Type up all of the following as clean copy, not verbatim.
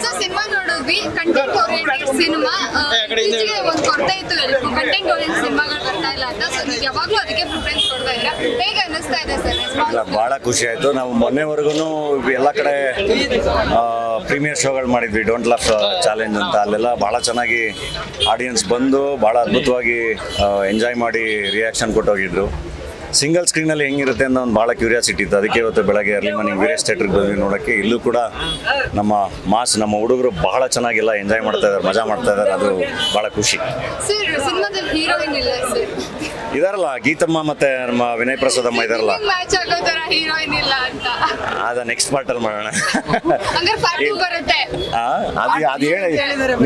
So cinema ನೋಡಿದ್ವಿ, content oriented cinema. ಇತ್ತೀಚೆಗೆ ಒಂದು ಕೊರತೆ ಇತ್ತು, ಕಂಟೆಂಟ್ ಓರಿಯೆಂಟೆಡ್ ಸಿನಿಮಾಗಳು ಬರ್ತಾ ಇಲ್ಲ ಅಂತ. ಸೊ ನೀವು ಯಾವಾಗಲೂ ಅದಕ್ಕೆ ಪ್ರಿಫರೆನ್ಸ್ ಕೊಡ್ತಾ ಇದ್ದೀರಾ, ಹೇಗೆ ಅನ್ನಿಸ್ತಾ ಇದೆ ಸರ್? ಇಲ್ಲ, ಭಾಳ ಖುಷಿ ಆಯಿತು. ನಾವು ಮೊನ್ನೆವರೆಗೂ ಎಲ್ಲ ಕಡೆ ಪ್ರೀಮಿಯರ್ ಶೋಗಳು ಮಾಡಿದ್ವಿ, ಡೋಂಟ್ ಲಫ್ ಚಾಲೆಂಜ್ ಅಂತ. ಅಲ್ಲೆಲ್ಲ ಭಾಳ ಚೆನ್ನಾಗಿ ಆಡಿಯನ್ಸ್ ಬಂದು ಭಾಳ ಅದ್ಭುತವಾಗಿ ಎಂಜಾಯ್ ಮಾಡಿ ರಿಯಾಕ್ಷನ್ ಕೊಟ್ಟೋಗಿದ್ರು. ಸಿಂಗಲ್ ಸ್ಕ್ರೀನಲ್ಲಿ ಹೆಂಗಿರುತ್ತೆ ಅನ್ನೋ ಒಂದು ಭಾಳ ಕ್ಯೂರಿಯಾಸಿಟಿ ಇತ್ತು. ಅದಕ್ಕೆ ಇವತ್ತು ಬೆಳಗ್ಗೆ ಅರ್ಲಿ ಮಾರ್ನಿಂಗ್ ವೀರೇಶ್ ಥಿಯೇಟ್ರಿಗೆ ಬಂದ್ವಿ ನೋಡೋಕ್ಕೆ. ಇಲ್ಲೂ ಕೂಡ ನಮ್ಮ ನಮ್ಮ ಹುಡುಗರು ಬಹಳ ಚೆನ್ನಾಗೆಲ್ಲ ಎಂಜಾಯ್ ಮಾಡ್ತಾ ಇದ್ದಾರೆ, ಮಜಾ ಮಾಡ್ತಾ ಇದ್ದಾರೆ. ಅದು ಭಾಳ ಖುಷಿ. ಸರ್ ಸಿನಿಮಾದಲ್ಲಿ ಹೀರೋಯಿನ್ ಇಲ್ಲ ಸರ್? ಇದಾರಲ್ಲ, ಗೀತಮ್ಮ ಮತ್ತೆ ನಮ್ಮ ವಿನಯ್ ಪ್ರಸಾದಮ್ಮ ಇದಾರಲ್ಲ. ಮ್ಯಾಚ್ ಆಗೋ ಥರ ಹೀರೋಯಿನ್ ಇಲ್ಲ ಅಂತ ಅದ ನೆಕ್ಸ್ಟ್ ಪಾರ್ಟಲ್ಲಿ ಮಾಡೋಣ. ಹಂಗಾರೆ ಪಾರ್ಟ್ 2 ಬರುತ್ತೆ. ಅದು ಹೇಳಿ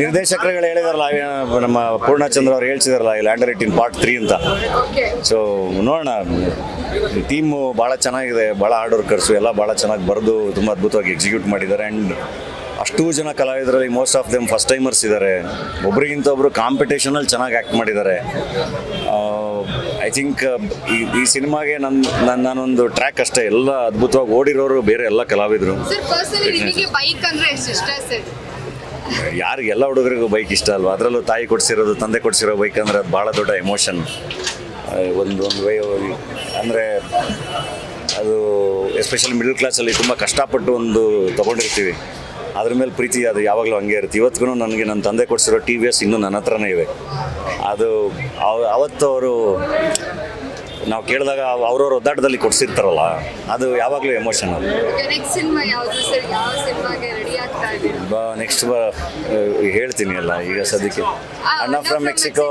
ನಿರ್ದೇಶಕರುಗಳು ಹೇಳಿದಾರಲ್ಲ, ನಮ್ಮ ಪೂರ್ಣಚಂದ್ರ ಅವ್ರು ಹೇಳ್ಸಿದಾರಲ್ಲ, ಇಲ್ಲಿ ಅಂಡರ್ 18 ಪಾರ್ಟ್ 3 ಅಂತ. ಸೊ ನೋಡೋಣ. ಟೀಮು ಭಾಳ ಚೆನ್ನಾಗಿದೆ, ಭಾಳ ಹಾರ್ಡ್ ವರ್ಕರ್ಸು ಎಲ್ಲ ಭಾಳ ಚೆನ್ನಾಗಿ ಬರೆದು ತುಂಬ ಅದ್ಭುತವಾಗಿ ಎಕ್ಸಿಕ್ಯೂಟ್ ಮಾಡಿದ್ದಾರೆ. ಆ್ಯಂಡ್ ಅಷ್ಟೂ ಜನ ಕಲಾವಿದರಲ್ಲಿ most of them first timers ಇದ್ದಾರೆ. ಒಬ್ರಿಗಿಂತ ಒಬ್ಬರು ಕಾಂಪಿಟೇಷನಲ್ಲಿ ಚೆನ್ನಾಗಿ ಆ್ಯಕ್ಟ್ ಮಾಡಿದ್ದಾರೆ. ಐ ಥಿಂಕ್ ಈ ಸಿನಿಮಾಗೆ ನಾನೊಂದು ಟ್ರ್ಯಾಕ್ ಅಷ್ಟೇ, ಎಲ್ಲ ಅದ್ಭುತವಾಗಿ ಓಡಿರೋರು ಬೇರೆ ಎಲ್ಲ ಕಲಾವಿದರು. ಯಾರಿಗೆ, ಎಲ್ಲ ಹುಡುಗರಿಗೂ ಬೈಕ್ ಇಷ್ಟ ಅಲ್ವಾ? ಅದರಲ್ಲೂ ತಾಯಿ ಕೊಡಿಸಿರೋದು, ತಂದೆ ಕೊಡಿಸಿರೋ ಬೈಕ್ ಅಂದರೆ ಅದು ಭಾಳ ದೊಡ್ಡ ಎಮೋಷನ್. ಒಂದು ವೇ ಅಂದರೆ ಅದು ಎಸ್ಪೆಷಲಿ ಮಿಡಲ್ ಕ್ಲಾಸಲ್ಲಿ ತುಂಬ ಕಷ್ಟಪಟ್ಟು ಒಂದು ತೊಗೊಂಡಿರ್ತೀವಿ, ಅದ್ರ ಮೇಲೆ ಪ್ರೀತಿ ಅದು ಯಾವಾಗಲೂ ಹಂಗೆ ಇರುತ್ತೆ. ಇವತ್ತಿಗೂ ನನಗೆ ನನ್ನ ತಂದೆ ಕೊಡಿಸಿರೋ TVS ಇನ್ನೂ ನನ್ನ ಹತ್ರನೇ ಇವೆ. ಅದು ಅವತ್ತು ಅವರು ನಾವು ಕೇಳಿದಾಗ ಅವ್ರವ್ರ ಒದ್ದಾಟದಲ್ಲಿ ಕೊಡಿಸಿರ್ತಾರಲ್ಲ, ಅದು ಯಾವಾಗಲೂ ಎಮೋಷನ್. ಅದು ನೆಕ್ಸ್ಟ್ ಹೇಳ್ತೀನಿ ಅಲ್ಲ, ಈಗ ಸದ್ಯಕ್ಕೆ ಅಣ್ಣ ಫ್ರಮ್ ಮೆಕ್ಸಿಕೋ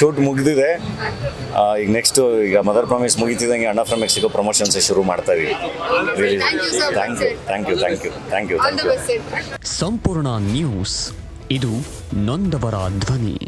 ಶೂಟ್ ಮುಗಿದಿದೆ. ಈಗ ನೆಕ್ಸ್ಟು ಈಗ ಮದರ್ ಪ್ರಾಮಿಸ್ ಮುಗಿತಿದ್ದಂಗೆ ಅಣ್ಣ ಫ್ರಮ್ ಮೆಕ್ಸಿಕೋ ಪ್ರಮೋಷನ್ಸ್ ಶುರು ಮಾಡ್ತಾ ಇದೀವಿ. Thank you. ಸಂಪೂರ್ಣ ನ್ಯೂಸ್, ಇದು ನೊಂದವರ ಧ್ವನಿ.